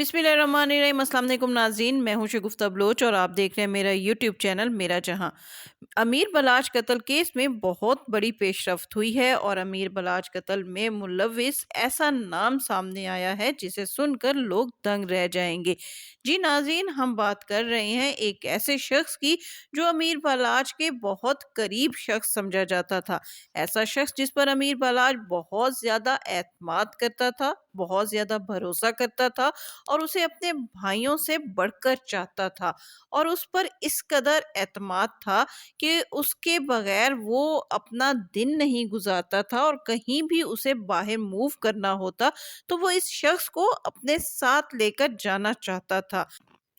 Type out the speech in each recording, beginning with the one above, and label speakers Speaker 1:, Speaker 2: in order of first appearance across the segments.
Speaker 1: बिस्मिल्लाहिर्रहमानिर्रहीम। अस्सलाम वालेकुम नाज़रीन, मैं हूं शगुफ्ता बलोच और आप देख रहे हैं मेरा यूट्यूब चैनल मेरा जहां। अमीर बलाच कत्ल केस में बहुत बड़ी पेशरफ्त हुई है और अमीर बलाच कत्ल में मुलविस ऐसा नाम सामने आया है जिसे सुनकर लोग दंग रह जाएंगे। जी नाज़रीन, हम बात कर रहे हैं एक ऐसे शख्स की जो अमीर बलाच के बहुत करीब शख्स समझा जाता था। ऐसा शख्स जिस पर अमीर बलाच बहुत ज़्यादा एतमाद करता था, बहुत ज़्यादा भरोसा करता था और उसे अपने भाइयों से बढ़कर चाहता था और उस पर इस कदर एतमाद था कि उसके बगैर वो अपना दिन नहीं गुजारता था और कहीं भी उसे बाहर मूव करना होता तो वो इस शख्स को अपने साथ लेकर जाना चाहता था।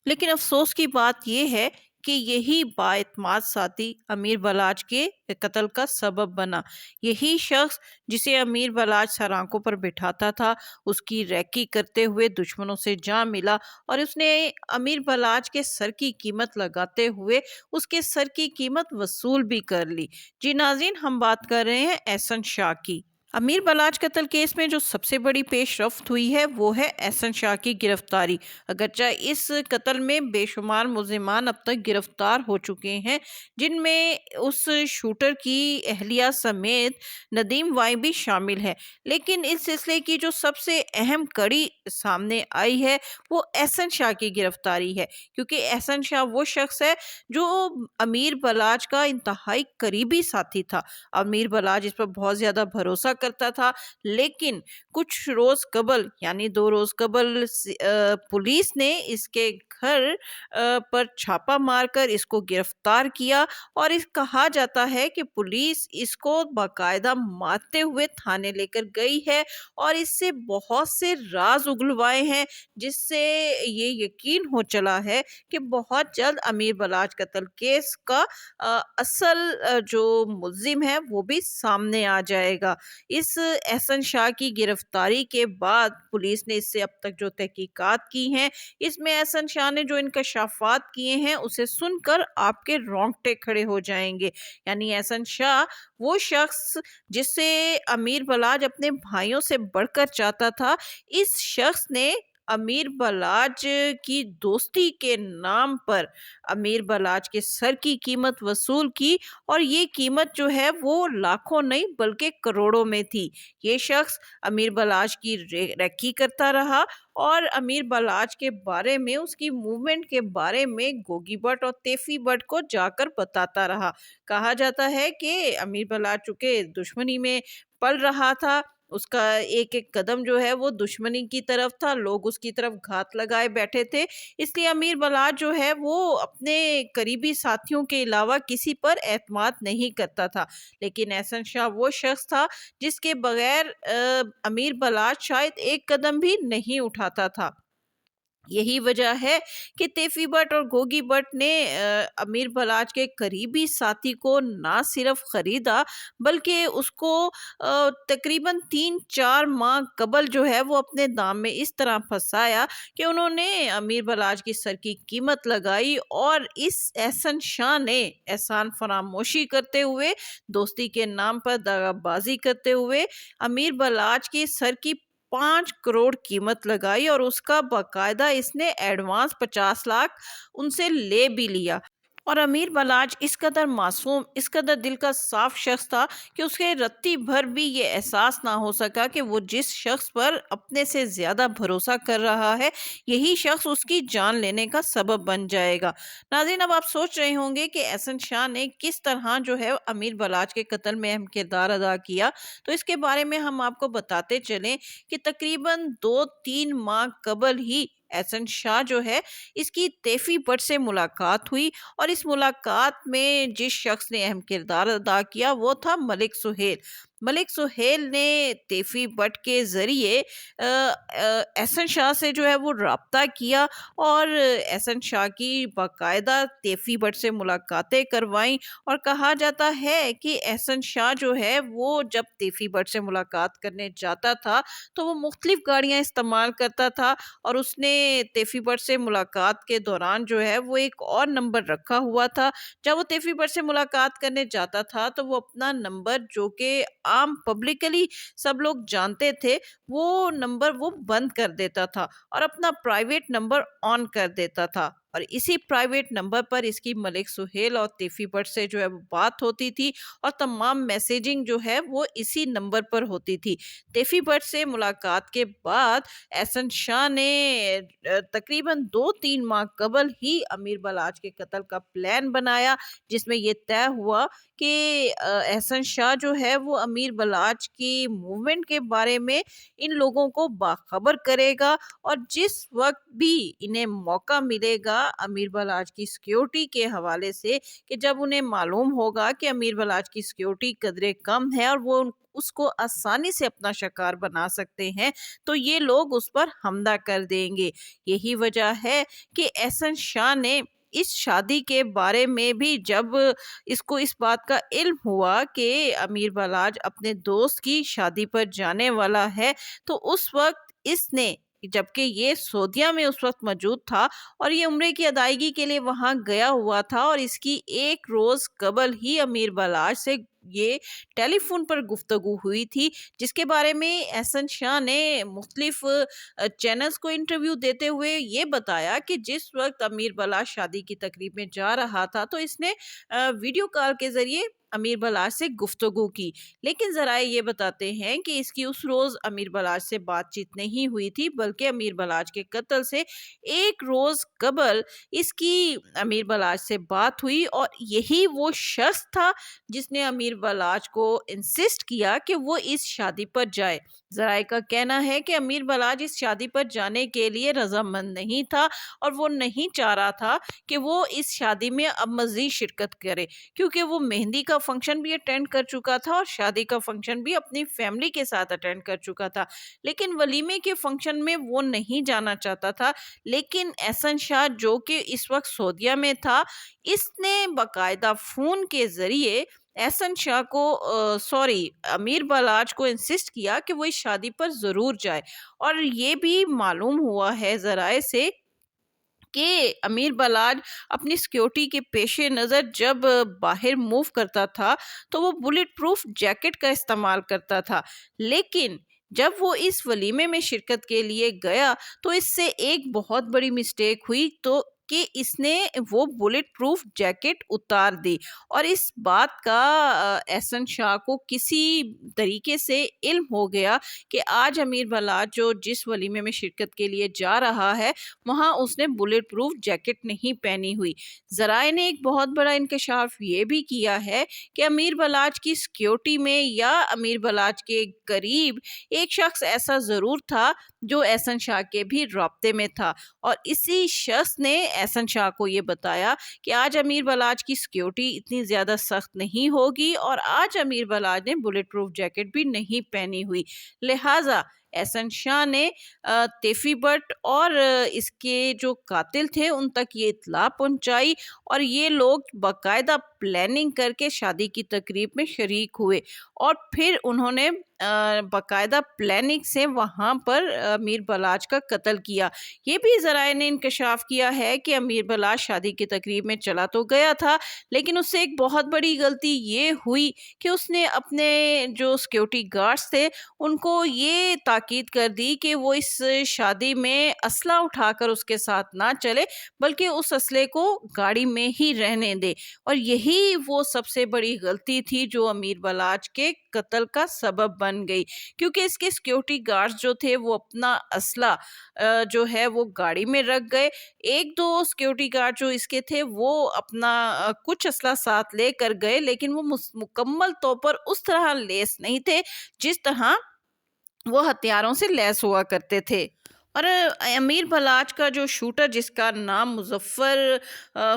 Speaker 1: लेकिन अफसोस की बात यह है कि यही बाएतमाद साथी अमीर बलाच के कत्ल का सबब बना। यही शख्स जिसे अमीर बलाच सरांकों पर बिठाता था, उसकी रैकी करते हुए दुश्मनों से जा मिला और उसने अमीर बलाच के सर की कीमत लगाते हुए उसके सर की कीमत वसूल भी कर ली। जी नाज़रीन, हम बात कर रहे हैं एहसन शाह की। अमीर बलाच कत्ल केस में जो सबसे बड़ी पेशरफ्त हुई है वो है एहसन शाह की गिरफ्तारी। अगरचे इस कत्ल में बेशुमार मुल्जिमान अब तक गिरफ्तार हो चुके हैं, जिनमें उस शूटर की अहलिया समेत नदीम वाई भी शामिल है। लेकिन इस सिलसिले की जो सबसे अहम कड़ी सामने आई है वो एहसन शाह की गिरफ्तारी है, क्योंकि एहसन शाह वो शख्स है जो अमीर बलाच का इंतहाई करीबी साथी था। अमीर बलाच इस पर बहुत ज़्यादा भरोसा करता था, लेकिन कुछ रोज़ कबल यानी 2 रोज़ कबल पुलिस ने इसके घर पर छापा मारकर इसको गिरफ्तार किया और इस कहा जाता है कि पुलिस इसको बाकायदा मारते हुए थाने लेकर गई है और इससे बहुत से राज उगलवाए हैं, जिससे ये यकीन हो चला है कि बहुत जल्द अमीर बलाच कत्ल केस का असल जो मुल्जिम है वो भी सामने आ जाएगा। इस एहसन शाह की गिरफ्तारी के बाद पुलिस ने इससे अब तक जो तहकीकात की हैं, इसमें एहसन शाह ने जो इंकशाफात किए हैं उसे सुनकर आपके रोंगटे खड़े हो जाएंगे। यानी एहसन शाह वो शख्स जिसे अमीर बलाच अपने भाइयों से बढ़कर चाहता था, इस शख्स ने अमीर बलाच की दोस्ती के नाम पर अमीर बलाच के सर की कीमत वसूल की और ये कीमत जो है वो लाखों नहीं बल्कि करोड़ों में थी। ये शख्स अमीर बलाच की रेकी करता रहा और अमीर बलाच के बारे में, उसकी मूवमेंट के बारे में गोगी भट्ट और तेफी भट्ट को जाकर बताता रहा। कहा जाता है कि अमीर बलाच चूंकि दुश्मनी में पल रहा था, उसका एक एक कदम जो है वो दुश्मनी की तरफ था, लोग उसकी तरफ घात लगाए बैठे थे, इसलिए अमीर बलाच जो है वो अपने करीबी साथियों के अलावा किसी पर एतमाद नहीं करता था। लेकिन एहसन शाह वो शख्स था जिसके बगैर अमीर बलाच शायद एक कदम भी नहीं उठाता था। यही वजह है कि तेफी भट्ट और गोगी भट्ट ने अमीर बलाच के करीबी साथी को ना सिर्फ खरीदा बल्कि उसको तकरीबन 3-4 माह कबल जो है वो अपने दाम में इस तरह फंसाया कि उन्होंने अमीर बलाच की सर की कीमत लगाई और इस एहसन शाह ने एहसान फरामोशी करते हुए, दोस्ती के नाम पर दगाबाजी करते हुए अमीर बलाच की सर की 5 करोड़ कीमत लगाई और उसका बाकायदा इसने एडवांस 50 लाख उनसे ले भी लिया। और अमीर बलाच इस कदर मासूम, इस कदर दिल का साफ शख्स था कि उसके रत्ती भर भी ये एहसास ना हो सका कि वो जिस शख्स पर अपने से ज़्यादा भरोसा कर रहा है, यही शख्स उसकी जान लेने का सबब बन जाएगा। नाज़रीन, अब आप सोच रहे होंगे कि एहसन शाह ने किस तरह जो है अमीर बलाच के कत्ल में अहम किरदार अदा किया, तो इसके बारे में हम आपको बताते चलें कि तकरीबन 2-3 माह कबल ही एहसन शाह जो है इसकी तेफी भट्ट से मुलाकात हुई और इस मुलाकात में जिस शख्स ने अहम किरदार अदा किया वो था मलिक सुहेल। मलिक सुहेल ने तेफी भट्ट के ज़रिए एहसन शाह से जो है वो रब्ता किया और एहसन शाह की बाकायदा तेफी भट्ट से मुलाकातें करवाईं और कहा जाता है कि एहसन शाह जो है वो जब तेफी भट्ट से मुलाकात करने जाता था तो वो मुख्तलिफ गाड़ियाँ इस्तेमाल करता था और उसने तेफी भट्ट से मुलाकात के दौरान जो है वो एक और नंबर रखा हुआ था। जब वो तेफी भट्ट से मुलाकात करने जाता था तो वो अपना नंबर जो कि आम पब्लिकली सब लोग जानते थे, वो नंबर वो बंद कर देता था और अपना प्राइवेट नंबर ऑन कर देता था। और इसी प्राइवेट नंबर पर इसकी मलिक सुहेल और तैफी भट्ट से जो है वो बात होती थी और तमाम मैसेजिंग जो है वो इसी नंबर पर होती थी। तैफी भट्ट से मुलाकात के बाद एहसन शाह ने तकरीबन 2-3 माह कबल ही अमीर बलाच के कत्ल का प्लान बनाया, जिसमें ये तय हुआ कि एहसन शाह जो है वो अमीर बलाच की मूवमेंट के बारे में इन लोगों को बाखबर करेगा और जिस वक्त भी इन्हें मौका मिलेगा अमीर बलाच की सिक्योरिटी के हवाले से, कि जब उन्हें मालूम होगा कि अमीर बलाच की सिक्योरिटी कदरे कम है और वो उसको आसानी से अपना शिकार बना सकते हैं, तो ये लोग उस पर हमला कर देंगे। यही वजह है कि एहसन शाह ने इस शादी के बारे में भी, जब इसको इस बात का इल्म हुआ कि अमीर बलाच अपने दोस्त की शादी पर जाने वाला है, तो उस वक्त इसने, जबकि ये सऊदीया में उस वक्त मौजूद था और ये उम्रे की अदायगी के लिए वहां गया हुआ था, और इसकी एक रोज कबल ही अमीर बलाच से ये टेलीफोन पर गुफ्तगू हुई थी, जिसके बारे में एहसन शाह ने मुख्तलिफ चैनल्स को इंटरव्यू देते हुए ये बताया कि जिस वक्त अमीर बलाच शादी की तकरीब में जा रहा था तो इसने वीडियो कॉल के जरिए अमीर बलाच से गुफ्तगू की, लेकिन ज़राए ये बताते हैं कि इसकी उस रोज़ अमीर बलाच से बातचीत नहीं हुई थी, बल्कि अमीर बलाच के कत्ल से एक रोज़ कबल इसकी अमीर बलाच से बात हुई और यही वो शख्स था जिसने अमीर बलाच को इंसिस्ट किया कि वो इस शादी पर जाए। ज़राए का कहना है कि अमीर बलाच इस शादी पर जाने के लिए रजामंद नहीं था और वो नहीं चाह रहा था कि वो इस शादी में अब मज़ीद शिरकत करे, क्योंकि वो मेहंदी का फंक्शन भी अटेंड कर चुका था और शादी का फंक्शन भी अपनी फैमिली के साथ अटेंड कर चुका था, लेकिन वलीमे के फंक्शन में वो नहीं जाना चाहता था। लेकिन एहसन शाह, जो कि इस वक्त सऊदीया में था, इसने बाकायदा फ़ोन के ज़रिए एहसन शाह को अमीर बलाच को इंसिस्ट किया कि वो इस शादी पर ज़रूर जाए। और ये भी मालूम हुआ है ज़राए से कि अमीर बलाच अपनी सिक्योरिटी के पेश नज़र जब बाहर मूव करता था तो वो बुलेट प्रूफ जैकेट का इस्तेमाल करता था, लेकिन जब वो इस वलीमे में शिरकत के लिए गया तो इससे एक बहुत बड़ी मिस्टेक हुई, तो कि इसने वो बुलेट प्रूफ जैकेट उतार दी और इस बात का एहसन शाह को किसी तरीके से इल्म हो गया कि आज अमीर बलाच जो जिस वलीमे में शिरकत के लिए जा रहा है वहाँ उसने बुलेट प्रूफ जैकेट नहीं पहनी हुई। ज़राए ने एक बहुत बड़ा इंकशाफ ये भी किया है कि अमीर बलाच की सिक्योरिटी में या अमीर बलाच के करीब एक शख्स ऐसा ज़रूर था जो एहसन शाह के भी राब्ते में था, और इसी शख्स ने एहसन शाह को ये बताया कि आज अमीर बलाच की सिक्योरिटी इतनी ज़्यादा सख्त नहीं होगी और आज अमीर बलाच ने बुलेट प्रूफ जैकेट भी नहीं पहनी हुई, लिहाजा एहसन शाह ने तैफी भट्ट और इसके जो कातिल थे उन तक ये इत्तला पहुंचाई और ये लोग बाकायदा प्लानिंग करके शादी की तकरीब में शरीक हुए और फिर उन्होंने बाकायदा प्लानिंग से वहाँ पर अमीर बलाच का कत्ल किया। ये भी ज़राए ने इंकशाफ किया है कि अमीर बलाच शादी की तकरीब में चला तो गया था, लेकिन उससे एक बहुत बड़ी गलती ये हुई कि उसने अपने जो सिक्योरिटी गार्ड्स थे उनको ये ताकीद कर दी कि वो इस शादी में असला उठाकर उसके साथ ना चले, बल्कि उस असले को गाड़ी में ही रहने दे, और यही वो सबसे बड़ी गलती थी जो अमीर बलाच के कत्ल का सबब बन गई, क्योंकि इसके सिक्योरिटी गार्ड्स जो थे वो अपना असला जो है वो गाड़ी में रख गए। एक दो सिक्योरिटी गार्ड जो इसके थे वो अपना कुछ असला साथ लेकर गए, लेकिन वो मुकम्मल तौर पर उस तरह लेस नहीं थे जिस तरह वो हथियारों से लैस हुआ करते थे। और अमीर बलाच का जो शूटर जिसका नाम मुजफ्फर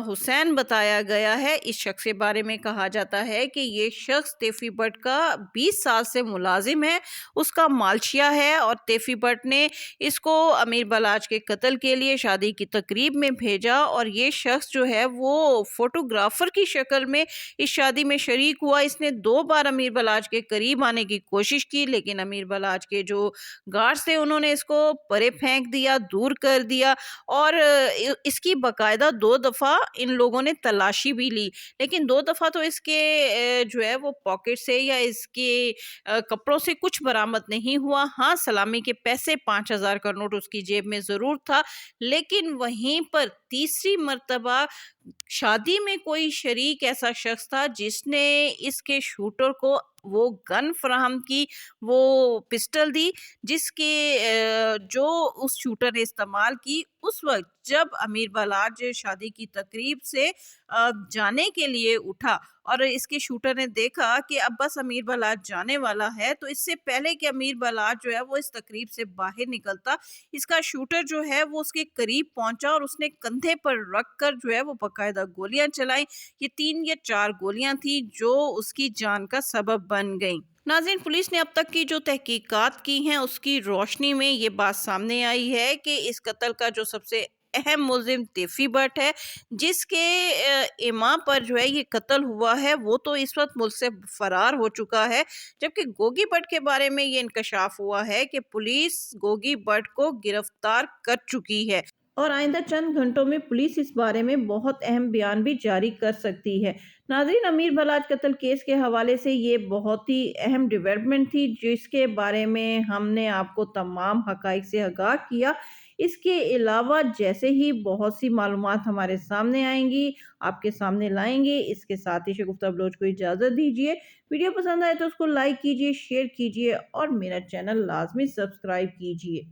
Speaker 1: हुसैन बताया गया है, इस शख्स के बारे में कहा जाता है कि ये शख्स तैफी भट्ट का 20 साल से मुलाजिम है, उसका मालशिया है और तैफी भट्ट ने इसको अमीर बलाच के कत्ल के लिए शादी की तकरीब में भेजा और ये शख्स जो है वो फोटोग्राफर की शक्ल में इस शादी में शरीक हुआ। इसने 2 बार अमीर बलाच के करीब आने की कोशिश की, लेकिन अमीर बलाच के जो गार्ड्स थे उन्होंने इसको परे پھینک دیا، دور کر دیا اور اس کی باقاعدہ 2 دفعہ ان لوگوں نے تلاشی بھی لی، لیکن 2 دفعہ تو اس کے جو ہے وہ پاکٹ سے یا اس کے کپڑوں سے کچھ برآمد نہیں ہوا۔ ہاں، سلامی کے پیسے 5,000 کا نوٹ اس کی جیب میں ضرور تھا، لیکن وہیں پر تیسری مرتبہ شادی میں کوئی شریک ایسا شخص تھا جس نے اس کے شوٹر کو وہ گن فراہم کی، وہ پسٹل دی، جس کے جو اس شوٹر نے استعمال کی اس وقت جب امیر بلاج شادی کی تقریب سے جانے کے لیے اٹھا اور اس کے شوٹر نے دیکھا کہ اب بس امیر بلاج جانے والا ہے، تو اس سے پہلے کہ امیر بلاج جو ہے وہ اس تقریب سے باہر نکلتا، اس کا شوٹر جو ہے وہ اس کے قریب پہنچا اور اس نے کندھے پر رکھ کر جو ہے وہ باقاعدہ گولیاں چلائیں۔ یہ 3 یا 4 گولیاں تھیں جو اس کی جان کا سبب بن گئیں۔ ناظرین، پولیس نے اب تک کی جو تحقیقات کی ہیں اس کی روشنی میں یہ بات سامنے آئی ہے کہ اس قتل کا جو سب سے اہم ملزم تیفی بٹ ہے، جس کے ایما پر جو ہے یہ قتل ہوا ہے، وہ تو اس وقت ملک سے فرار ہو چکا ہے، جبکہ گوگی بٹ کے بارے میں یہ انکشاف ہوا ہے کہ پولیس گوگی بٹ کو گرفتار کر چکی ہے اور آئندہ چند گھنٹوں میں پولیس اس بارے میں بہت اہم بیان بھی جاری کر سکتی ہے۔ ناظرین، امیر بلاج قتل کیس کے حوالے سے یہ بہت ہی اہم ڈیولپمنٹ تھی جس کے بارے میں ہم نے آپ کو تمام حقائق سے آگاہ کیا۔ اس کے علاوہ جیسے ہی بہت سی معلومات ہمارے سامنے آئیں گی، آپ کے سامنے لائیں گے۔ اس کے ساتھ ہی شگفتہ بلوچ کو اجازت دیجیے۔ ویڈیو پسند آئے تو اس کو لائک کیجیے، شیئر کیجیے اور میرا چینل لازمی سبسکرائب کیجیے۔